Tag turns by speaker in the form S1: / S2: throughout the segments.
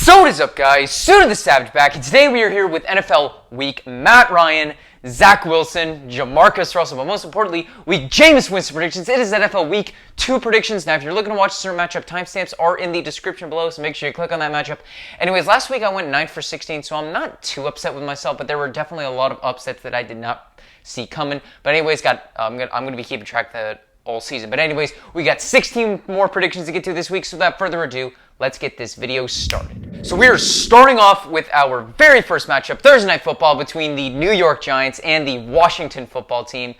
S1: So what is up, guys? Suda the Savage back, and today we are here with NFL Week Matt Ryan, Zach Wilson, Jamarcus Russell, but most importantly, Week Jameis Winston predictions. It is NFL Week 2 predictions. Now, if you're looking to watch a certain matchup, timestamps are in the description below, so make sure you click on that matchup. Anyways, last week I went 9 for 16, so I'm not too upset with myself, but there were definitely a lot of upsets that I did not see coming. But anyways, I'm going to be keeping track of that all season. But anyways, we got 16 more predictions to get to this week, so without further ado, let's get this video started. So we are starting off with our very first matchup, Thursday Night Football, between the New York Giants and the Washington Football Team.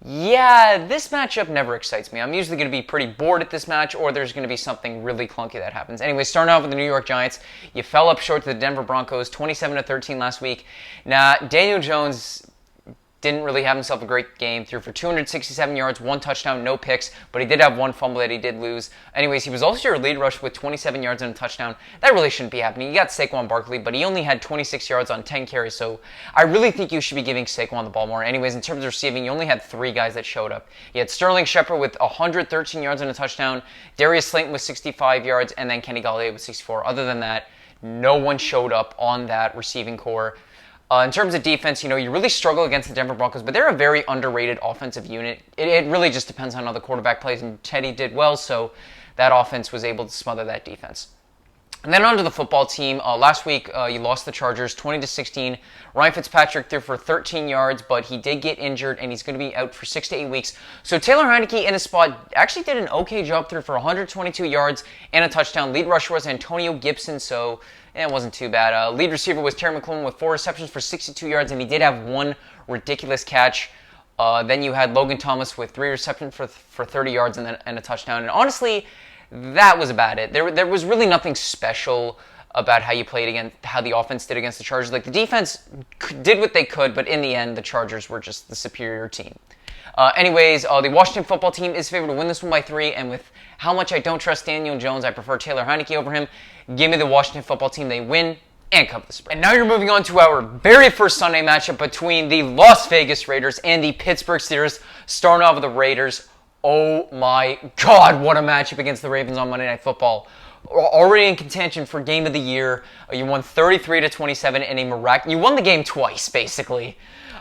S1: Yeah, this matchup never excites me. I'm usually going to be pretty bored at this match, or there's going to be something really clunky that happens. Anyway, starting off with the New York Giants, you fell up short to the Denver Broncos, 27-13 last week. Now, Daniel Jones didn't really have himself a great game. Threw for 267 yards, 1 touchdown, no picks, but he did have 1 fumble that he did lose. Anyways, he was also your lead rush with 27 yards and a touchdown. That really shouldn't be happening. You got Saquon Barkley, but he only had 26 yards on 10 carries, so I really think you should be giving Saquon the ball more. Anyways, in terms of receiving, you only had 3 guys that showed up. You had Sterling Shepard with 113 yards and a touchdown, Darius Slayton with 65 yards, and then Kenny Golladay with 64. Other than that, no one showed up on that receiving core. In terms of defense, you really struggle against the Denver Broncos, but they're a very underrated offensive unit. It really just depends on how the quarterback plays, and Teddy did well, so that offense was able to smother that defense. And then onto the football team. Last week, you lost the Chargers 20-16. Ryan Fitzpatrick threw for 13 yards, but he did get injured, and he's going to be out for 6 to 8 weeks. So Taylor Heinicke in his spot actually did an okay job, threw for 122 yards and a touchdown. Lead rusher was Antonio Gibson, so it wasn't too bad. Lead receiver was Terry McLaurin with 4 receptions for 62 yards, and he did have 1 ridiculous catch. Then you had Logan Thomas with 3 receptions for 30 yards and a touchdown. And honestly, that was about it. There was really nothing special about how you played against, how the offense did against the Chargers. Like, the defense did what they could, but in the end, the Chargers were just the superior team. Anyways, the Washington Football Team is favored to win this one by 3, and with how much I don't trust Daniel Jones, I prefer Taylor Heinicke over him. Give me the Washington Football Team. They win and cover the spread. And now you're moving on to our very first Sunday matchup between the Las Vegas Raiders and the Pittsburgh Steelers. Starting off with the Raiders. Oh my God, what a matchup against the Ravens on Monday Night Football. Already in contention for Game of the Year. You won 33-27 in you won the game twice, basically.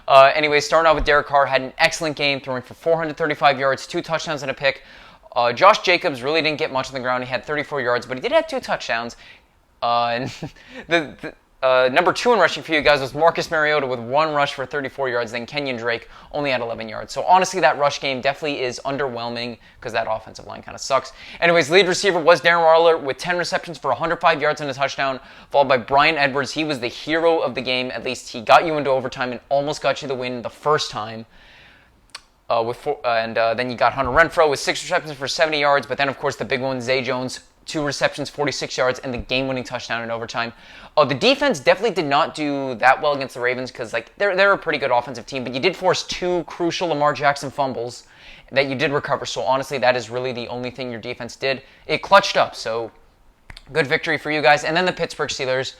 S1: Anyway, starting off with Derek Carr, had an excellent game, throwing for 435 yards, 2 touchdowns and a pick. Josh Jacobs really didn't get much on the ground. He had 34 yards, but he did have 2 touchdowns. And the number 2 in rushing for you guys was Marcus Mariota with 1 rush for 34 yards. Then Kenyon Drake only had 11 yards. So honestly, that rush game definitely is underwhelming because that offensive line kind of sucks. Anyways, lead receiver was Darren Waller with 10 receptions for 105 yards and a touchdown, followed by Bryan Edwards. He was the hero of the game. At least he got you into overtime and almost got you the win the first time. Then you got Hunter Renfrow with 6 receptions for 70 yards. But then, of course, the big one, Zay Jones, 2 receptions, 46 yards, and the game-winning touchdown in overtime. The defense definitely did not do that well against the Ravens because they're a pretty good offensive team, but you did force 2 crucial Lamar Jackson fumbles that you did recover. So honestly, that is really the only thing your defense did. It clutched up, so good victory for you guys. And then the Pittsburgh Steelers.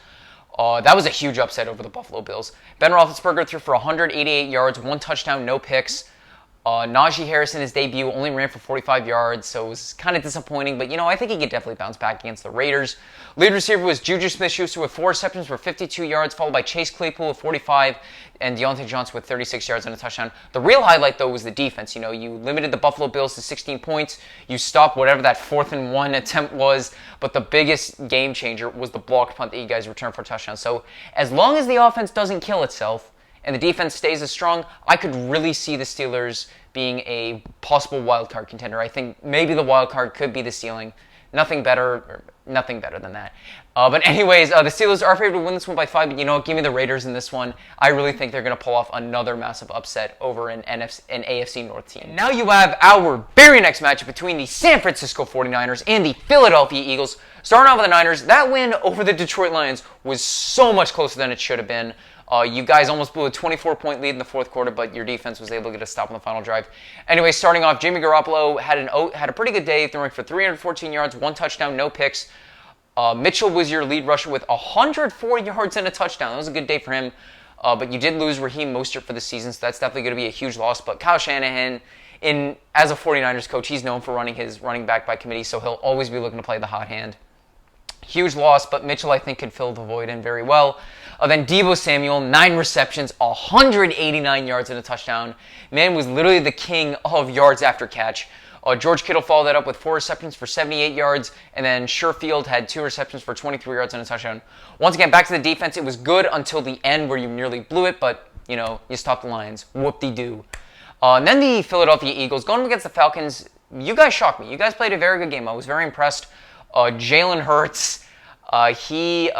S1: That was a huge upset over the Buffalo Bills. Ben Roethlisberger threw for 188 yards, 1 touchdown, no picks. Najee Harris in his debut only ran for 45 yards, so it was kind of disappointing. But, I think he could definitely bounce back against the Raiders. Lead receiver was Juju Smith-Schuster with 4 receptions for 52 yards, followed by Chase Claypool with 45, and Deontay Johnson with 36 yards and a touchdown. The real highlight, though, was the defense. You limited the Buffalo Bills to 16 points. You stopped whatever that 4th and 1 attempt was. But the biggest game changer was the blocked punt that you guys returned for a touchdown. So as long as the offense doesn't kill itself, and the defense stays as strong, I could really see the Steelers being a possible wild card contender. I think maybe the wild card could be the ceiling. Nothing better than that. But anyways, the Steelers are favored to win this one by 5. But give me the Raiders in this one. I really think they're going to pull off another massive upset over an AFC North team. And now you have our very next matchup between the San Francisco 49ers and the Philadelphia Eagles. Starting off with the Niners, that win over the Detroit Lions was so much closer than it should have been. You guys almost blew a 24-point lead in the 4th quarter, but your defense was able to get a stop on the final drive. Anyway, starting off, Jimmy Garoppolo had a pretty good day, throwing for 314 yards, 1 touchdown, no picks. Mitchell was your lead rusher with 104 yards and a touchdown. That was a good day for him. But you did lose Raheem Mostert for the season, so that's definitely going to be a huge loss. But Kyle Shanahan, as a 49ers coach, he's known for running his running back by committee, so he'll always be looking to play the hot hand. Huge loss, but Mitchell, I think, could fill the void in very well. Then Deebo Samuel, 9 receptions, 189 yards and a touchdown. Man was literally the king of yards after catch. George Kittle followed that up with 4 receptions for 78 yards, and then Sherfield had 2 receptions for 23 yards and a touchdown. Once again, back to the defense. It was good until the end where you nearly blew it, but, you stopped the Lions. Whoop-de-doo. And then the Philadelphia Eagles, going up against the Falcons, you guys shocked me. You guys played a very good game. I was very impressed. Jalen Hurts, he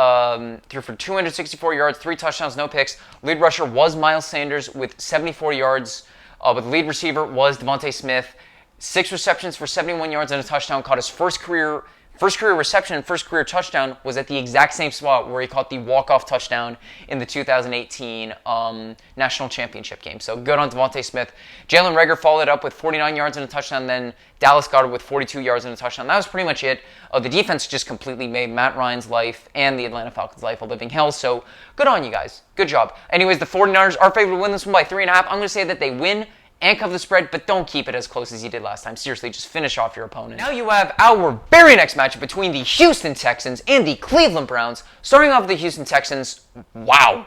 S1: threw for 264 yards, 3 touchdowns, no picks. Lead rusher was Miles Sanders with 74 yards, but the lead receiver was Devontae Smith. 6 receptions for 71 yards and a touchdown. Caught his first career reception and first career touchdown was at the exact same spot where he caught the walk-off touchdown in the 2018 National Championship game. So good on Devontae Smith. Jalen Reagor followed up with 49 yards and a touchdown. Then Dallas Goedert with 42 yards and a touchdown. That was pretty much it. The defense just completely made Matt Ryan's life and the Atlanta Falcons' life a living hell. So good on you guys. Good job. Anyways, the 49ers are favored to win this one by 3.5. I'm going to say that they win and cover the spread, but don't keep it as close as you did last time. Seriously, just finish off your opponent. Now you have our very next matchup between the Houston Texans and the Cleveland Browns. Starting off with the Houston Texans, wow.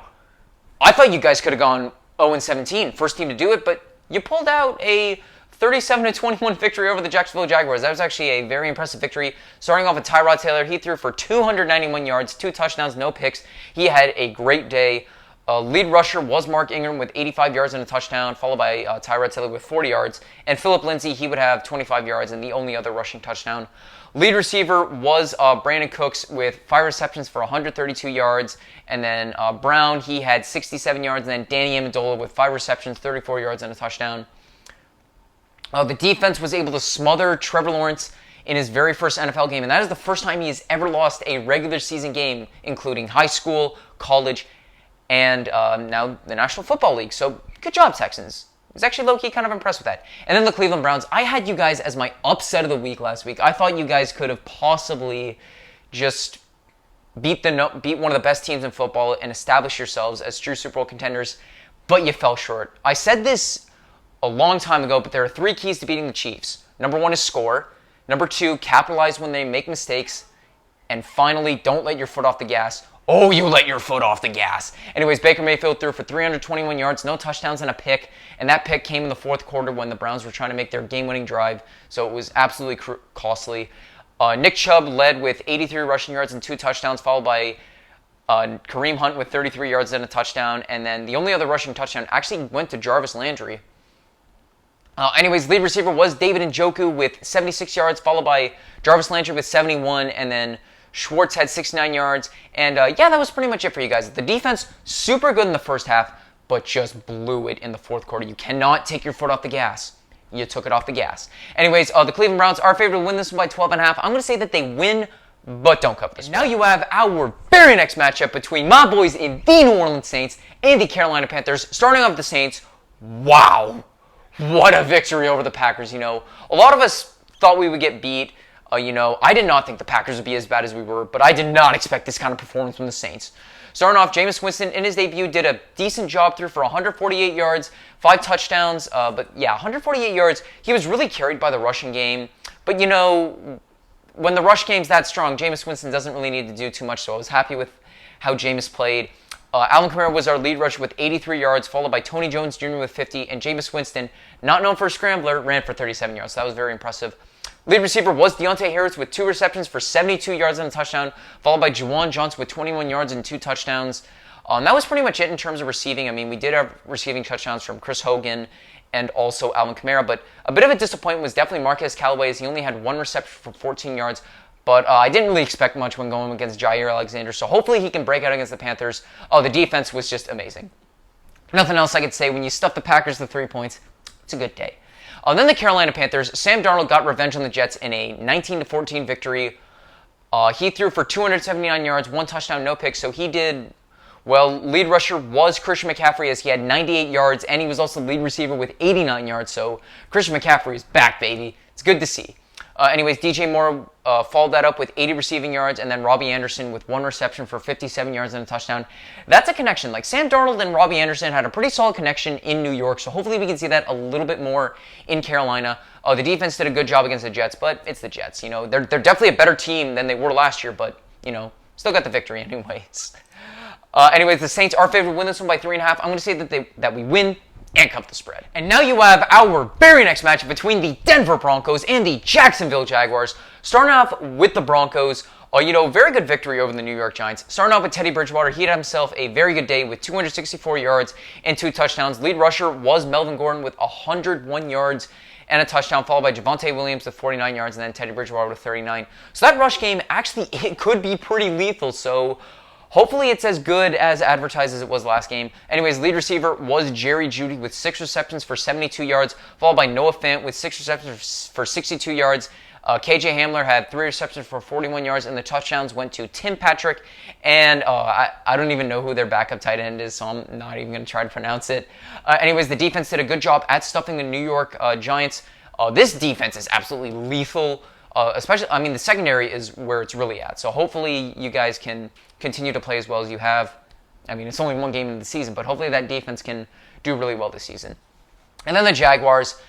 S1: I thought you guys could have gone 0-17, first team to do it, but you pulled out a 37-21 victory over the Jacksonville Jaguars. That was actually a very impressive victory. Starting off with Tyrod Taylor, he threw for 291 yards, 2 touchdowns, no picks. He had a great day. Lead rusher was Mark Ingram with 85 yards and a touchdown, followed by Tyrod Taylor with 40 yards. And Phillip Lindsay, he would have 25 yards and the only other rushing touchdown. Lead receiver was Brandon Cooks with 5 receptions for 132 yards. And then Brown, he had 67 yards. And then Danny Amendola with 5 receptions, 34 yards and a touchdown. The defense was able to smother Trevor Lawrence in his very first NFL game. And that is the first time he has ever lost a regular season game, including high school, college, and now the National Football League. So good job, Texans. I was actually low-key kind of impressed with that. And then the Cleveland Browns. I had you guys as my upset of the week last week. I thought you guys could have possibly just beat one of the best teams in football and establish yourselves as true Super Bowl contenders, but you fell short. I said this a long time ago, but there are 3 keys to beating the Chiefs. Number 1 is score. Number 2, capitalize when they make mistakes. And finally, don't let your foot off the gas. Oh, you let your foot off the gas. Anyways, Baker Mayfield threw for 321 yards, no touchdowns, and a pick. And that pick came in the fourth quarter when the Browns were trying to make their game-winning drive. So it was absolutely costly. Nick Chubb led with 83 rushing yards and 2 touchdowns, followed by Kareem Hunt with 33 yards and a touchdown. And then the only other rushing touchdown actually went to Jarvis Landry. Anyways, lead receiver was David Njoku with 76 yards, followed by Jarvis Landry with 71, and then Schwartz had 69 yards, and that was pretty much it for you guys. The defense, super good in the first half, but just blew it in the fourth quarter. You cannot take your foot off the gas. You took it off the gas. Anyways, the Cleveland Browns are favored to win this one by 12.5. I'm going to say that they win, but don't cover this. Now you have our very next matchup between my boys in the New Orleans Saints and the Carolina Panthers. Starting off with the Saints, wow. What a victory over the Packers. A lot of us thought we would get beat. I did not think the Packers would be as bad as we were, but I did not expect this kind of performance from the Saints. Starting off, Jameis Winston in his debut did a decent job, threw for 148 yards, 5 touchdowns, 148 yards. He was really carried by the rushing game, but when the rush game's that strong, Jameis Winston doesn't really need to do too much, so I was happy with how Jameis played. Alvin Kamara was our lead rusher with 83 yards, followed by Tony Jones Jr. with 50, and Jameis Winston, not known for a scrambler, ran for 37 yards, so that was very impressive. Lead receiver was Deontay Harris with 2 receptions for 72 yards and a touchdown, followed by Juwan Johnson with 21 yards and 2 touchdowns. That was pretty much it in terms of receiving. I mean, we did have receiving touchdowns from Chris Hogan and also Alvin Kamara, but a bit of a disappointment was definitely Marquez Callaway, as he only had 1 reception for 14 yards. But I didn't really expect much when going against Jair Alexander, so hopefully he can break out against the Panthers. The defense was just amazing. Nothing else I could say. When you stuff the Packers with 3 points, it's a good day. Then the Carolina Panthers, Sam Darnold got revenge on the Jets in a 19-14 victory. He threw for 279 yards, 1 touchdown, no picks, so he did well. Lead rusher was Christian McCaffrey, as he had 98 yards, and he was also lead receiver with 89 yards, so Christian McCaffrey is back, baby. It's good to see. Anyways, DJ Moore followed that up with 80 receiving yards, and then Robbie Anderson with 1 reception for 57 yards and a touchdown. That's a connection. Like, Sam Darnold and Robbie Anderson had a pretty solid connection in New York, so hopefully we can see that a little bit more in Carolina. The defense did a good job against the Jets, but it's the Jets. They're definitely a better team than they were last year, but still got the victory anyways. Anyways, the Saints are favored to win this one by 3.5. I'm going to say that we win and cover the spread. And now you have our very next matchup between the Denver Broncos and the Jacksonville Jaguars. Starting off with the Broncos, very good victory over the New York Giants. Starting off with Teddy Bridgewater, he had himself a very good day with 264 yards and 2 touchdowns. Lead rusher was Melvin Gordon with 101 yards and a touchdown, followed by Javonte Williams with 49 yards, and then Teddy Bridgewater with 39. So that rush game, actually, it could be pretty lethal, so hopefully it's as good as advertised as it was last game. Anyways, lead receiver was Jerry Jeudy with 6 receptions for 72 yards, followed by Noah Fant with 6 receptions for 62 yards. KJ Hamler had 3 receptions for 41 yards, and the touchdowns went to Tim Patrick, and I don't even know who their backup tight end is, so I'm not even going to try to pronounce it. Anyways, the defense did a good job at stuffing the New York Giants. This defense is absolutely lethal, especially, the secondary is where it's really at, so hopefully you guys can continue to play as well as you have. It's only one game in the season, but hopefully that defense can do really well this season. And then the Jaguars,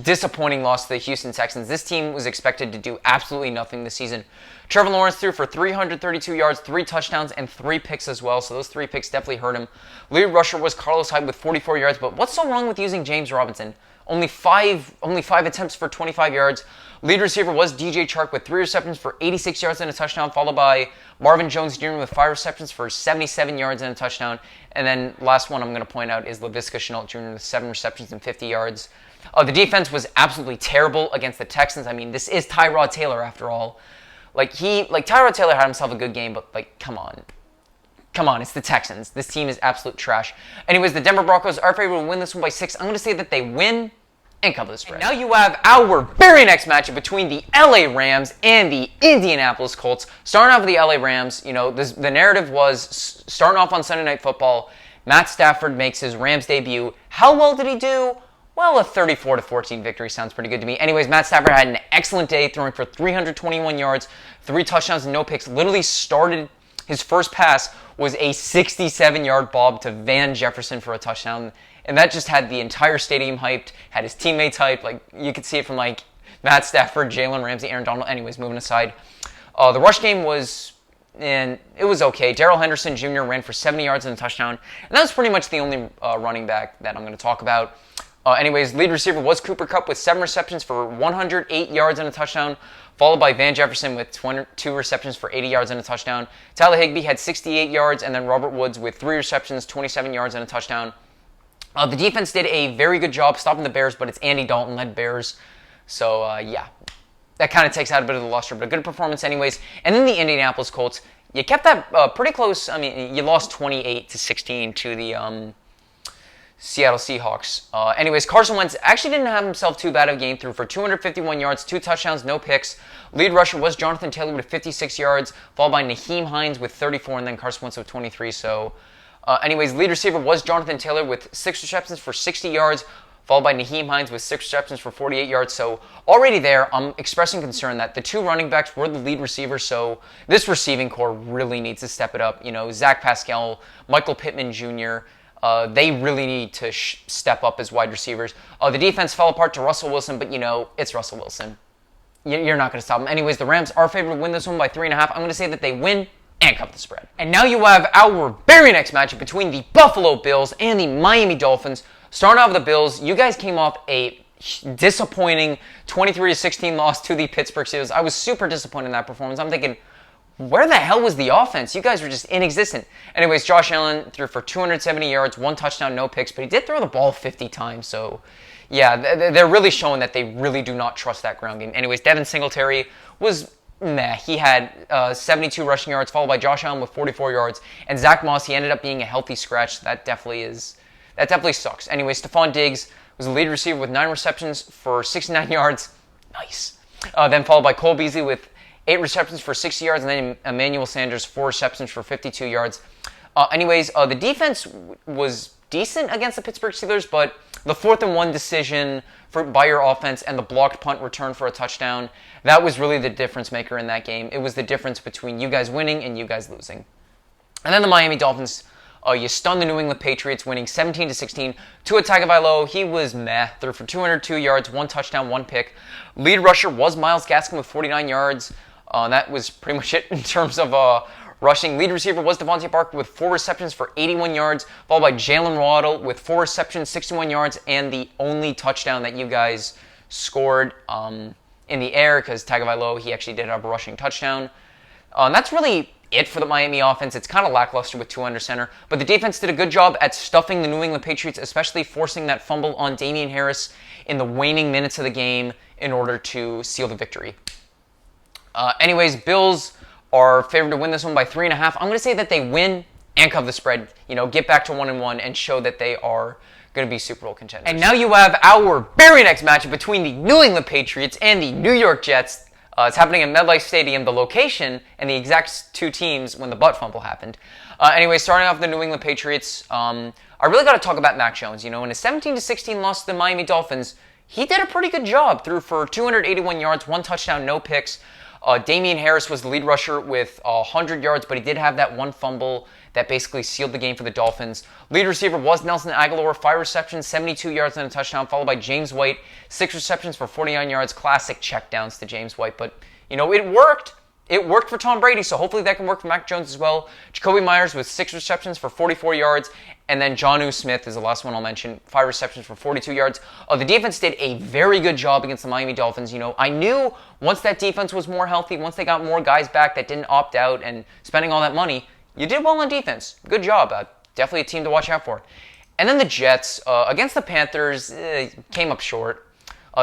S1: disappointing loss to the Houston Texans. This team was expected to do absolutely nothing this season. Trevor Lawrence threw for 332 yards, 3 touchdowns, and 3 picks as well, so those 3 picks definitely hurt him. Lead rusher was Carlos Hyde with 44 yards, but what's so wrong with using James Robinson? Only five attempts for 25 yards. Lead receiver was DJ Chark with 3 receptions for 86 yards and a touchdown, followed by Marvin Jones Jr. with 5 receptions for 77 yards and a touchdown. And then last one I'm going to point out is Laviska Shenault Jr. with 7 receptions and 50 yards. The defense was absolutely terrible against the Texans. This is Tyrod Taylor after all. Tyrod Taylor had himself a good game, but come on. Come on, it's the Texans. This team is absolute trash. Anyways, the Denver Broncos are favored to win this one by 6. I'm going to say that they win and cover the spread. And now you have our very next matchup between the LA Rams and the Indianapolis Colts. Starting off with the LA Rams, the narrative was starting off on Sunday Night Football, Matt Stafford makes his Rams debut. How well did he do? Well, a 34-14 victory sounds pretty good to me. Anyways, Matt Stafford had an excellent day, throwing for 321 yards, 3 touchdowns, and no picks. Literally started his first pass was a 67-yard bob to Van Jefferson for a touchdown. And that just had the entire stadium hyped, had his teammates hyped. You could see it from Matt Stafford, Jalen Ramsey, Aaron Donald. Anyways, moving aside. The rush game was okay. Darrell Henderson Jr. ran for 70 yards and a touchdown. And that was pretty much the only running back that I'm going to talk about. Anyways, lead receiver was Cooper Kupp with 7 receptions for 108 yards and a touchdown, followed by Van Jefferson with 2 receptions for 80 yards and a touchdown. Tyler Higbee had 68 yards, and then Robert Woods with 3 receptions, 27 yards and a touchdown. The defense did a very good job stopping the Bears, but it's Andy Dalton-led Bears. So, that kind of takes out a bit of the luster, but a good performance anyways. And then the Indianapolis Colts, you kept that pretty close. You lost 28-16 to the Seattle Seahawks. Anyways, Carson Wentz actually didn't have himself too bad of a game. Threw for 251 yards, 2 touchdowns, no picks. Lead rusher was Jonathan Taylor with 56 yards, followed by Nyheim Hines with 34, and then Carson Wentz with 23. So, anyways, lead receiver was Jonathan Taylor with 6 receptions for 60 yards, followed by Nyheim Hines with 6 receptions for 48 yards. So, already there, I'm expressing concern that the 2 running backs were the lead receivers, so this receiving core really needs to step it up. Zach Pascal, Michael Pittman Jr., they really need to step up as wide receivers. The defense fell apart to Russell Wilson, but it's Russell Wilson. You're not going to stop him. Anyways, the Rams are favored to win this one by 3.5. I'm going to say that they win and cover the spread. And now you have our very next matchup between the Buffalo Bills and the Miami Dolphins. Starting off with the Bills, you guys came off a disappointing 23-16 loss to the Pittsburgh Steelers. I was super disappointed in that performance. I'm thinking, where the hell was the offense? You guys were just inexistent. Anyways, Josh Allen threw for 270 yards, 1 touchdown, no picks, but he did throw the ball 50 times. So, yeah, they're really showing that they really do not trust that ground game. Anyways, Devin Singletary was meh. He had 72 rushing yards, followed by Josh Allen with 44 yards. And Zach Moss, he ended up being a healthy scratch. That definitely sucks. Anyways, Stephon Diggs was the lead receiver with 9 receptions for 69 yards. Nice. Then followed by Cole Beasley with 8 receptions for 60 yards, and then Emmanuel Sanders, 4 receptions for 52 yards. Anyways, the defense was decent against the Pittsburgh Steelers, but the 4th-and-1 decision by your offense and the blocked punt return for a touchdown, that was really the difference maker in that game. It was the difference between you guys winning and you guys losing. And then the Miami Dolphins, you stunned the New England Patriots, winning 17-16. Tua Tagovailoa, he was meh. Threw for 202 yards, 1 touchdown, 1 pick. Lead rusher was Myles Gaskin with 49 yards. That was pretty much it in terms of rushing. Lead receiver was Devontae Parker with 4 receptions for 81 yards, followed by Jalen Waddle with 4 receptions, 61 yards, and the only touchdown that you guys scored in the air, because Tagovailoa, he actually did have a rushing touchdown. That's really it for the Miami offense. It's kind of lackluster with 2 under center, but the defense did a good job at stuffing the New England Patriots, especially forcing that fumble on Damian Harris in the waning minutes of the game in order to seal the victory. Anyways, Bills are favored to win this one by 3.5. I'm going to say that they win and cover the spread, get back to 1-1 and show that they are going to be Super Bowl contenders. And now you have our very next matchup between the New England Patriots and the New York Jets. It's happening at MetLife Stadium, the location, and the exact 2 teams when the butt fumble happened. Anyway, starting off with the New England Patriots, I really got to talk about Mac Jones. In a 17-16 loss to the Miami Dolphins, he did a pretty good job. Threw for 281 yards, 1 touchdown, no picks. Damian Harris was the lead rusher with 100 yards, but he did have that 1 fumble that basically sealed the game for the Dolphins. Lead receiver was Nelson Aguilar, 5 receptions, 72 yards and a touchdown, followed by James White, 6 receptions for 49 yards. Classic checkdowns to James White, but it worked. It worked for Tom Brady, so hopefully that can work for Mac Jones as well. Jacoby Myers with 6 receptions for 44 yards, and then Jonnu Smith is the last one I'll mention, 5 receptions for 42 yards. The defense did a very good job against the Miami Dolphins. I knew once that defense was more healthy, once they got more guys back that didn't opt out and spending all that money, you did well on defense. Good job. Definitely a team to watch out for. And then the Jets, against the Panthers, came up short.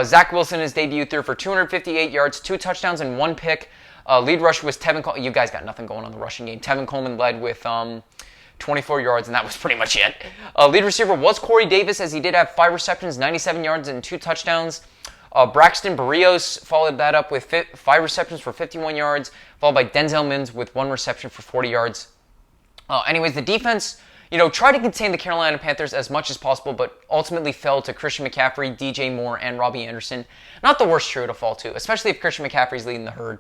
S1: Zach Wilson, his debut, threw for 258 yards, 2 touchdowns, and 1 pick. Lead rusher was Tevin Coleman. You guys got nothing going on the rushing game. Tevin Coleman led with 24 yards, and that was pretty much it. Lead receiver was Corey Davis, as he did have 5 receptions, 97 yards, and 2 touchdowns. Braxton Berrios followed that up with 5 receptions for 51 yards, followed by Denzel Mims with 1 reception for 40 yards. Anyways, the defense, tried to contain the Carolina Panthers as much as possible, but ultimately fell to Christian McCaffrey, DJ Moore, and Robbie Anderson. Not the worst trio to fall to, especially if Christian McCaffrey's leading the herd.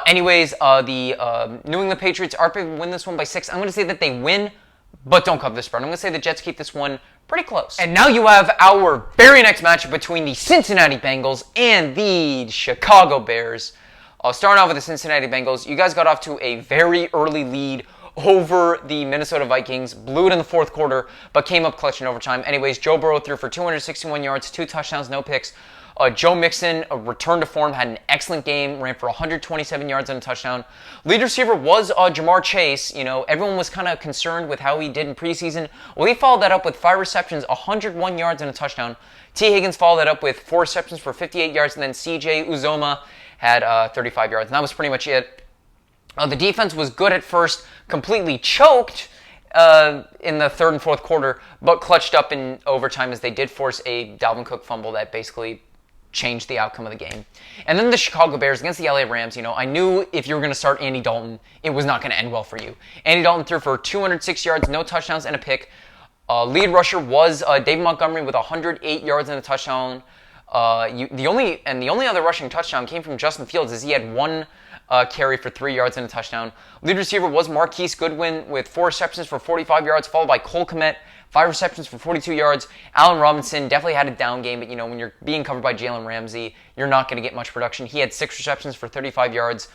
S1: Anyways, the New England Patriots are going to win this one by 6. I'm going to say that they win, but don't cover the spread. I'm going to say the Jets keep this one pretty close. And now you have our very next matchup between the Cincinnati Bengals and the Chicago Bears. Starting off with the Cincinnati Bengals, you guys got off to a very early lead over the Minnesota Vikings, blew it in the 4th quarter, but came up clutch in overtime. Anyways, Joe Burrow threw for 261 yards, 2 touchdowns, no picks. Joe Mixon returned to form, had an excellent game, ran for 127 yards and a touchdown. Lead receiver was Jamar Chase. Everyone was kind of concerned with how he did in preseason. Well, he followed that up with 5 receptions, 101 yards and a touchdown. T. Higgins followed that up with 4 receptions for 58 yards, and then C.J. Uzomah had 35 yards, and that was pretty much it. The defense was good at first, completely choked in the 3rd and 4th quarter, but clutched up in overtime as they did force a Dalvin Cook fumble that basically changed the outcome of the game. And then the Chicago Bears against the LA Rams, I knew if you were going to start Andy Dalton, it was not going to end well for you. Andy Dalton threw for 206 yards, no touchdowns, and a pick. Lead rusher was David Montgomery with 108 yards and a touchdown. The only other rushing touchdown came from Justin Fields, as he had 1 carry for 3 yards and a touchdown. Lead receiver was Marquise Goodwin with 4 receptions for 45 yards, followed by Cole Kmet, 5 receptions for 42 yards. Allen Robinson definitely had a down game, but when you're being covered by Jalen Ramsey, you're not going to get much production. He had 6 receptions for 35 yards.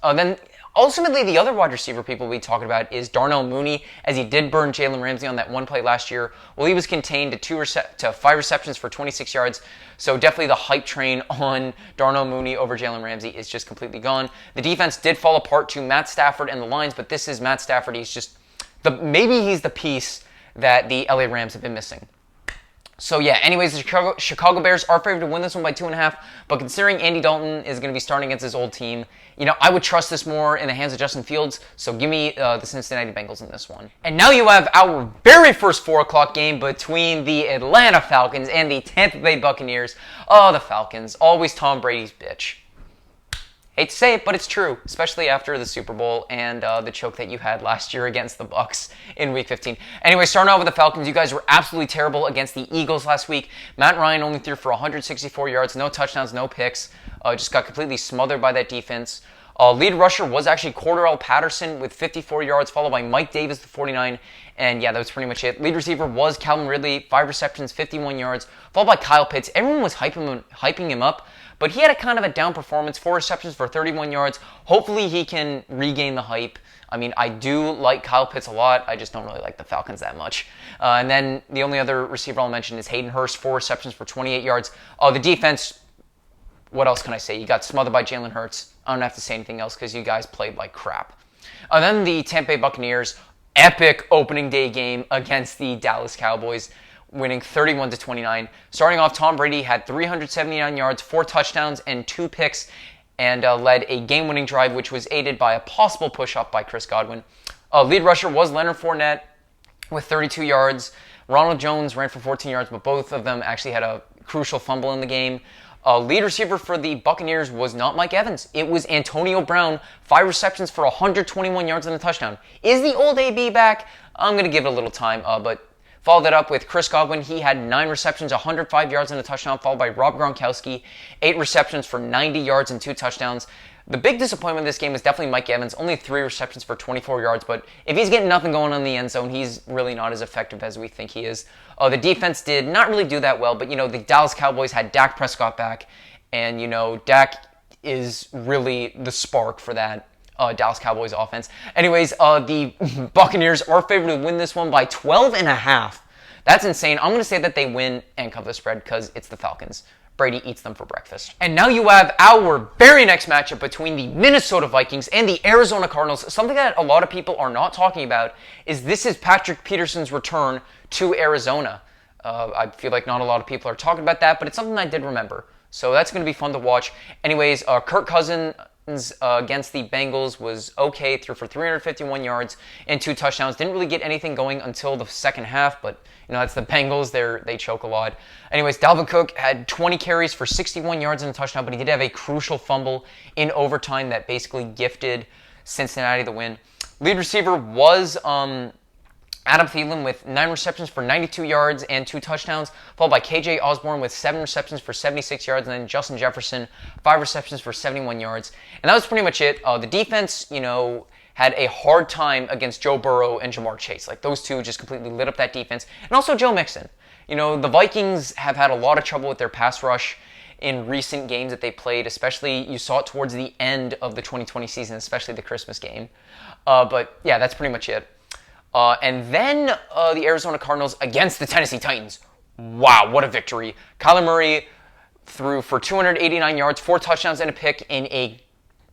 S1: Then ultimately, the other wide receiver people we talking about is Darnell Mooney, as he did burn Jalen Ramsey on that 1 play last year. Well, he was contained to 5 receptions for 26 yards. So definitely the hype train on Darnell Mooney over Jalen Ramsey is just completely gone. The defense did fall apart to Matt Stafford and the Lions, but this is Matt Stafford. He's just maybe he's the piece that the LA Rams have been missing. So yeah, anyways, the Chicago Bears are favored to win this one by 2.5, but considering Andy Dalton is going to be starting against his old team, I would trust this more in the hands of Justin Fields, so give me the Cincinnati Bengals in this one. And now you have our very first 4 o'clock game between the Atlanta Falcons and the Tampa Bay Buccaneers. Oh, the Falcons, always Tom Brady's bitch. Hate to say it, but it's true, especially after the Super Bowl and the choke that you had last year against the Bucs in Week 15. Anyway, starting off with the Falcons, you guys were absolutely terrible against the Eagles last week. Matt Ryan only threw for 164 yards, no touchdowns, no picks. Just got completely smothered by that defense. Lead rusher was actually Cordarrelle Patterson with 54 yards, followed by Mike Davis with 49. And yeah, that was pretty much it. Lead receiver was Calvin Ridley, 5 receptions, 51 yards, followed by Kyle Pitts. Everyone was hyping him up, but he had a kind of a down performance, 4 receptions for 31 yards. Hopefully he can regain the hype. I mean, I do like Kyle Pitts a lot. I just don't really like the Falcons that much. And then the only other receiver I'll mention is Hayden Hurst, 4 receptions for 28 yards. The defense, what else can I say? You got smothered by Jalen Hurts. I don't have to say anything else because you guys played like crap. Then the Tampa Bay Buccaneers, epic opening day game against the Dallas Cowboys, winning 31-29. Starting off, Tom Brady had 379 yards, 4 touchdowns, and 2 picks, and led a game-winning drive, which was aided by a possible push-up by Chris Godwin. Lead rusher was Leonard Fournette with 32 yards. Ronald Jones ran for 14 yards, but both of them actually had a crucial fumble in the game. Lead receiver for the Buccaneers was not Mike Evans. It was Antonio Brown, 5 receptions for 121 yards and a touchdown. Is the old AB back? I'm going to give it a little time, but followed that up with Chris Godwin. He had 9 receptions, 105 yards and a touchdown, followed by Rob Gronkowski, 8 receptions for 90 yards and 2 touchdowns. The big disappointment in this game is definitely Mike Evans, only 3 receptions for 24 yards, but if he's getting nothing going on in the end zone, he's really not as effective as we think he is. The defense did not really do that well, but, the Dallas Cowboys had Dak Prescott back, and, Dak is really the spark for that Dallas Cowboys offense. Anyways, the Buccaneers are favored to win this one by 12.5. That's insane. I'm going to say that they win and cover the spread because it's the Falcons. Brady eats them for breakfast. And now you have our very next matchup between the Minnesota Vikings and the Arizona Cardinals. Something that a lot of people are not talking about is this is Patrick Peterson's return to Arizona. I feel like not a lot of people are talking about that, but it's something I did remember. So that's going to be fun to watch. Anyways, Kirk Cousins against the Bengals was okay, threw for 351 yards and 2 touchdowns. Didn't really get anything going until the second half, but that's the Bengals. They choke a lot. Anyways, Dalvin Cook had 20 carries for 61 yards and a touchdown, but he did have a crucial fumble in overtime that basically gifted Cincinnati the win. Lead receiver was Adam Thielen with 9 receptions for 92 yards and 2 touchdowns, followed by KJ Osborne with 7 receptions for 76 yards, and then Justin Jefferson, 5 receptions for 71 yards. And that was pretty much it. The defense, had a hard time against Joe Burrow and Jamar Chase. Like, those two just completely lit up that defense. And also Joe Mixon. The Vikings have had a lot of trouble with their pass rush in recent games that they played, especially you saw it towards the end of the 2020 season, especially the Christmas game. But yeah, that's pretty much it. And then the Arizona Cardinals against the Tennessee Titans. Wow, what a victory. Kyler Murray threw for 289 yards, 4 touchdowns, and a pick in a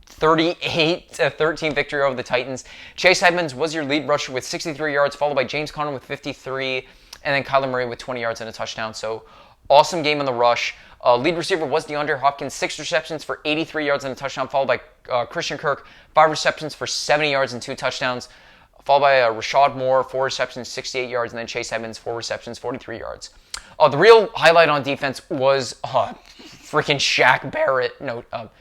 S1: 38-13 victory over the Titans. Chase Edmonds was your lead rusher with 63 yards, followed by James Conner with 53, and then Kyler Murray with 20 yards and a touchdown. So awesome game in the rush. Lead receiver was DeAndre Hopkins, 6 receptions for 83 yards and a touchdown, followed by Christian Kirk, 5 receptions for 70 yards and 2 touchdowns, followed by Rashad Moore, 4 receptions, 68 yards, and then Chase Edmonds, 4 receptions, 43 yards. The real highlight on defense was freaking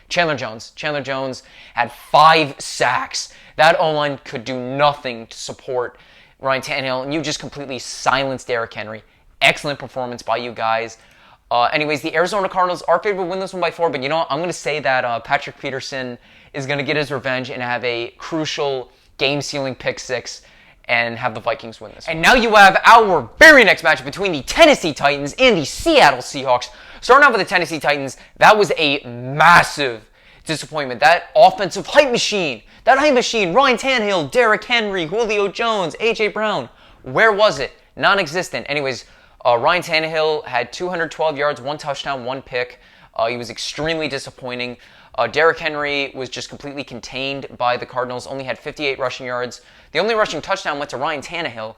S1: Chandler Jones. Chandler Jones had 5 sacks. That O-line could do nothing to support Ryan Tannehill, and you just completely silenced Derrick Henry. Excellent performance by you guys. Anyways, the Arizona Cardinals are favored to win this one by 4, but I'm going to say that Patrick Peterson is going to get his revenge and have a crucial game-sealing pick 6 and have the Vikings win this one. And now you have our very next match between the Tennessee Titans and the Seattle Seahawks. Starting off with the Tennessee Titans, that was a massive disappointment. That offensive hype machine, Ryan Tannehill, Derrick Henry, Julio Jones, A.J. Brown, where was it? Non-existent. Anyways, Ryan Tannehill had 212 yards, 1 touchdown, 1 pick. He was extremely disappointing. Derrick Henry was just completely contained by the Cardinals, only had 58 rushing yards. The only rushing touchdown went to Ryan Tannehill.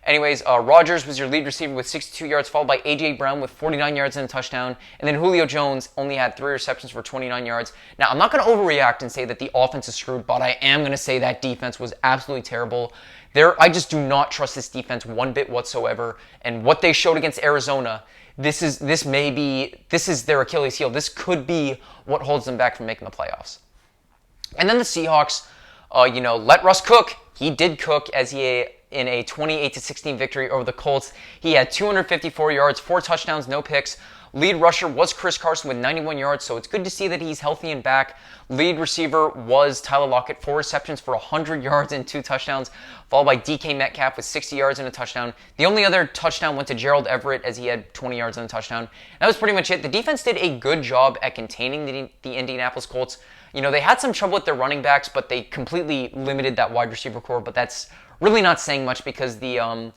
S1: Anyways, Rodgers was your lead receiver with 62 yards, followed by A.J. Brown with 49 yards and a touchdown. And then Julio Jones only had 3 receptions for 29 yards. Now, I'm not going to overreact and say that the offense is screwed, but I am going to say that defense was absolutely terrible. I just do not trust this defense one bit whatsoever. And what they showed against Arizona, this is their Achilles heel. This could be what holds them back from making the playoffs. And then the Seahawks, let Russ cook. He did cook in a 28-16 victory over the Colts. He had 254 yards, 4 touchdowns, no picks. Lead rusher was Chris Carson with 91 yards, so it's good to see that he's healthy and back. Lead receiver was Tyler Lockett, 4 receptions for 100 yards and 2 touchdowns, followed by DK Metcalf with 60 yards and a touchdown. The only other touchdown went to Gerald Everett as he had 20 yards and a touchdown. That was pretty much it. The defense did a good job at containing the Indianapolis Colts. They had some trouble with their running backs, but they completely limited that wide receiver core, but that's really not saying much because the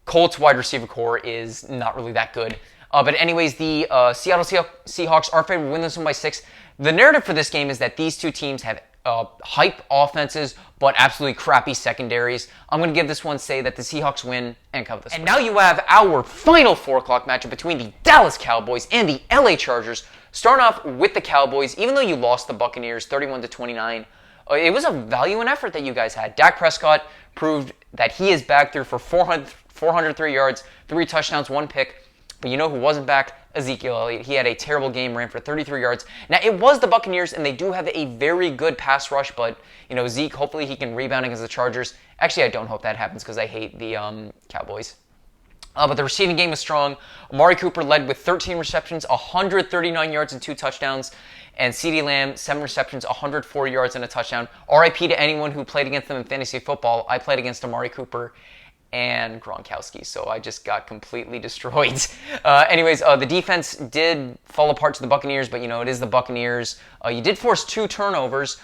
S1: Colts wide receiver core is not really that good. But anyways, the Seattle Seahawks are favored to win this one by 6. The narrative for this game is that these two teams have hype offenses, but absolutely crappy secondaries. I'm going to give this one, say that the Seahawks win and cover this. And now you have our final 4 o'clock matchup between the Dallas Cowboys and the LA Chargers. Starting off with the Cowboys, even though you lost the Buccaneers 31-29, it was a value and effort that you guys had. Dak Prescott proved that he is back through for 403 yards, 3 touchdowns, 1 pick. But you know who wasn't back? Ezekiel Elliott. He had a terrible game, ran for 33 yards. Now, it was the Buccaneers, and they do have a very good pass rush, but, Zeke, hopefully he can rebound against the Chargers. Actually, I don't hope that happens because I hate the Cowboys. But the receiving game was strong. Amari Cooper led with 13 receptions, 139 yards and 2 touchdowns. And CeeDee Lamb, 7 receptions, 104 yards and a touchdown. RIP to anyone who played against them in fantasy football. I played against Amari Cooper and Gronkowski, so I just got completely destroyed. Anyways, the defense did fall apart to the Buccaneers, but it is the Buccaneers. You did force 2 turnovers,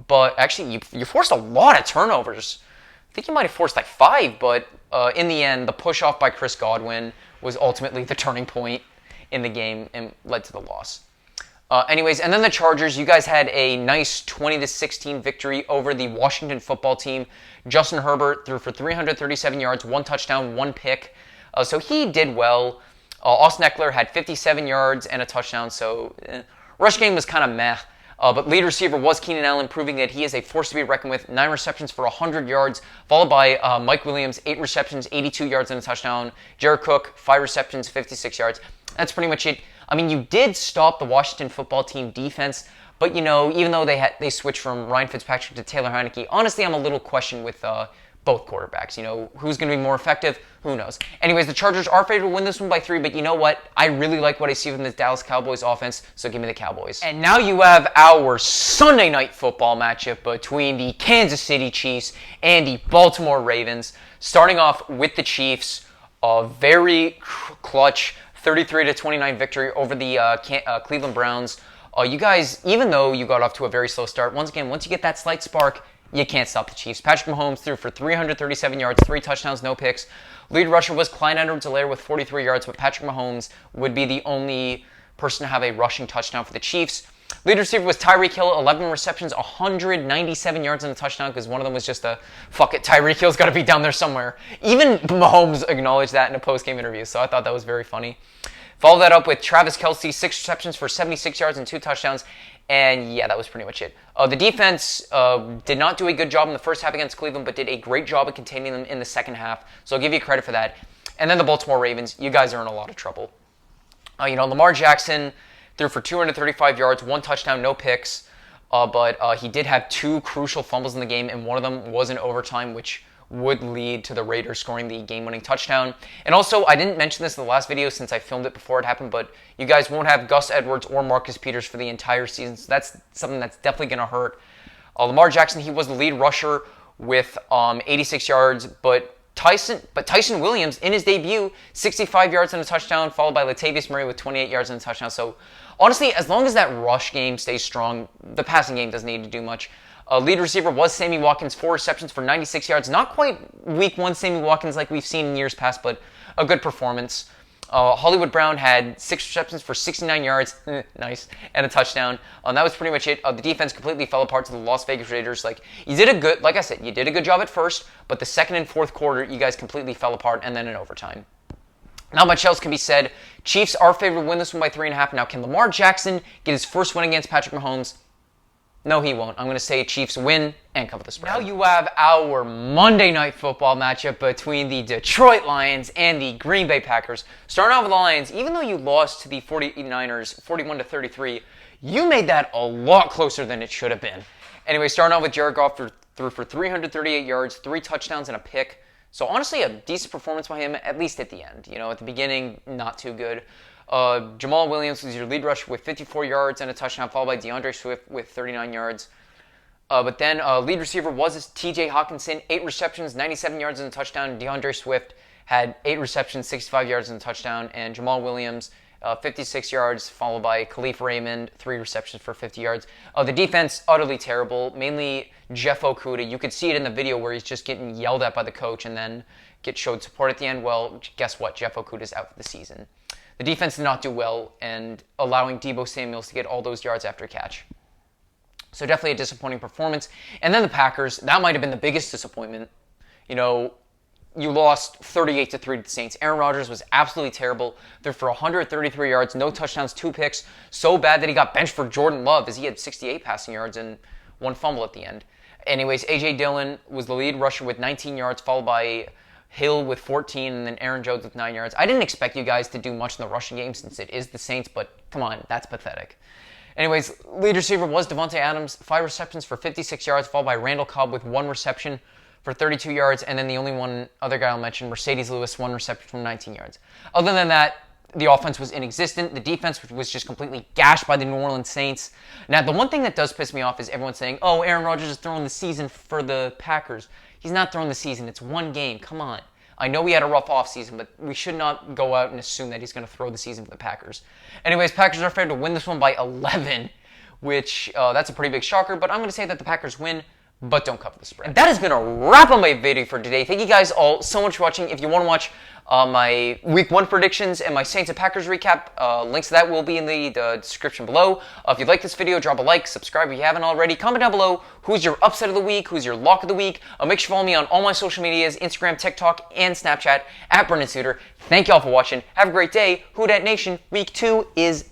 S1: but actually you forced a lot of turnovers. I think you might have forced like 5, but in the end, the push-off by Chris Godwin was ultimately the turning point in the game and led to the loss. Anyways, and then the Chargers, you guys had a nice 20-16 victory over the Washington football team. Justin Herbert threw for 337 yards, 1 touchdown, 1 pick. So he did well. Austin Eckler had 57 yards and a touchdown, so rush game was kind of meh. But lead receiver was Keenan Allen, proving that he is a force to be reckoned with. 9 receptions for 100 yards, followed by Mike Williams, 8 receptions, 82 yards and a touchdown. Jared Cook, 5 receptions, 56 yards. That's pretty much it. I mean, you did stop the Washington football team defense, but even though they switched from Ryan Fitzpatrick to Taylor Heineke, honestly, I'm a little questioned with both quarterbacks. Who's going to be more effective? Who knows? Anyways, the Chargers are favored to win this one by 3, but you know what? I really like what I see from this Dallas Cowboys offense, so give me the Cowboys. And now you have our Sunday night football matchup between the Kansas City Chiefs and the Baltimore Ravens. Starting off with the Chiefs, a very clutch 33-29 victory over the Cleveland Browns. You guys, even though you got off to a very slow start, once you get that slight spark, you can't stop the Chiefs. Patrick Mahomes threw for 337 yards, 3 touchdowns, no picks. Lead rusher was Clyde Edwards-Helaire with 43 yards, but Patrick Mahomes would be the only person to have a rushing touchdown for the Chiefs. Lead receiver was Tyreek Hill, 11 receptions, 197 yards and a touchdown, because one of them was just fuck it, Tyreek Hill's got to be down there somewhere. Even Mahomes acknowledged that in a post-game interview, so I thought that was very funny. Follow that up with Travis Kelce, 6 receptions for 76 yards and 2 touchdowns. And yeah, that was pretty much it. The defense did not do a good job in the first half against Cleveland, but did a great job of containing them in the second half. So I'll give you credit for that. And then the Baltimore Ravens, you guys are in a lot of trouble. Lamar Jackson threw for 235 yards, 1 touchdown, no picks. But he did have 2 crucial fumbles in the game, and one of them was in overtime, which would lead to the Raiders scoring the game-winning touchdown. And also, I didn't mention this in the last video since I filmed it before it happened, but you guys won't have Gus Edwards or Marcus Peters for the entire season, so that's something that's definitely going to hurt. Lamar Jackson, he was the lead rusher with 86 yards, but Tyson Williams, in his debut, 65 yards and a touchdown, followed by Latavius Murray with 28 yards and a touchdown. So, honestly, as long as that rush game stays strong, the passing game doesn't need to do much. Lead receiver was Sammy Watkins, 4 receptions for 96 yards. Not quite week 1 Sammy Watkins like we've seen in years past, but a good performance. Hollywood Brown had 6 receptions for 69 yards, nice, and a touchdown. That was pretty much it. The defense completely fell apart to the Las Vegas Raiders. Like I said, you did a good job at first, but the second and fourth quarter, you guys completely fell apart, and then in overtime. Not much else can be said. Chiefs are favored to win this one by 3.5. Now, can Lamar Jackson get his first win against Patrick Mahomes? No, he won't. I'm going to say Chiefs win and cover the spread. Now you have our Monday Night Football matchup between the Detroit Lions and the Green Bay Packers. Starting off with the Lions, even though you lost to the 49ers 41-33, you made that a lot closer than it should have been. Anyway, starting off with Jared Goff threw for 338 yards, 3 touchdowns, and a pick. So honestly, a decent performance by him, at least at the end. At the beginning, not too good. Jamal Williams was your lead rusher with 54 yards and a touchdown, followed by DeAndre Swift with 39 yards. But then lead receiver was TJ Hawkinson, 8 receptions, 97 yards and a touchdown. DeAndre Swift had 8 receptions, 65 yards and a touchdown. And Jamal Williams, 56 yards, followed by Khalif Raymond, 3 receptions for 50 yards. The defense, utterly terrible, mainly Jeff Okudah. You could see it in the video where he's just getting yelled at by the coach and then showed support at the end. Well, guess what? Jeff Okudah's out for the season. The defense did not do well, and allowing Deebo Samuels to get all those yards after catch. So definitely a disappointing performance. And then the Packers, that might have been the biggest disappointment. You know, you lost 38-3 to the Saints. Aaron Rodgers was absolutely terrible. Threw for 133 yards, no touchdowns, 2 picks. So bad that he got benched for Jordan Love, as he had 68 passing yards and 1 fumble at the end. Anyways, A.J. Dillon was the lead rusher with 19 yards, followed by Hill with 14, and then Aaron Jones with 9 yards. I didn't expect you guys to do much in the rushing game since it is the Saints, but come on, that's pathetic. Anyways, lead receiver was Devontae Adams, 5 receptions for 56 yards, followed by Randall Cobb with 1 reception for 32 yards, and then the only one other guy I'll mention, Mercedes Lewis, 1 reception for 19 yards. Other than that, the offense was inexistent. The defense was just completely gashed by the New Orleans Saints. Now, the one thing that does piss me off is everyone saying, oh, Aaron Rodgers is throwing the season for the Packers. He's not throwing the season. It's 1 game. Come on. I know we had a rough offseason, but we should not go out and assume that he's going to throw the season for the Packers. Anyways, Packers are favored to win this one by 11, which that's a pretty big shocker, but I'm going to say that the Packers win, but don't cover the spread. And that is going to wrap up my video for today. Thank you guys all so much for watching. If you want to watch my Week 1 predictions and my Saints and Packers recap, links to that will be in the description below. If you like this video, drop a like, subscribe if you haven't already. Comment down below who's your upset of the week, who's your lock of the week. Make sure you follow me on all my social medias, Instagram, TikTok, and Snapchat, @Brendan Suter. Thank you all for watching. Have a great day. Who Dat Nation, Week 2 is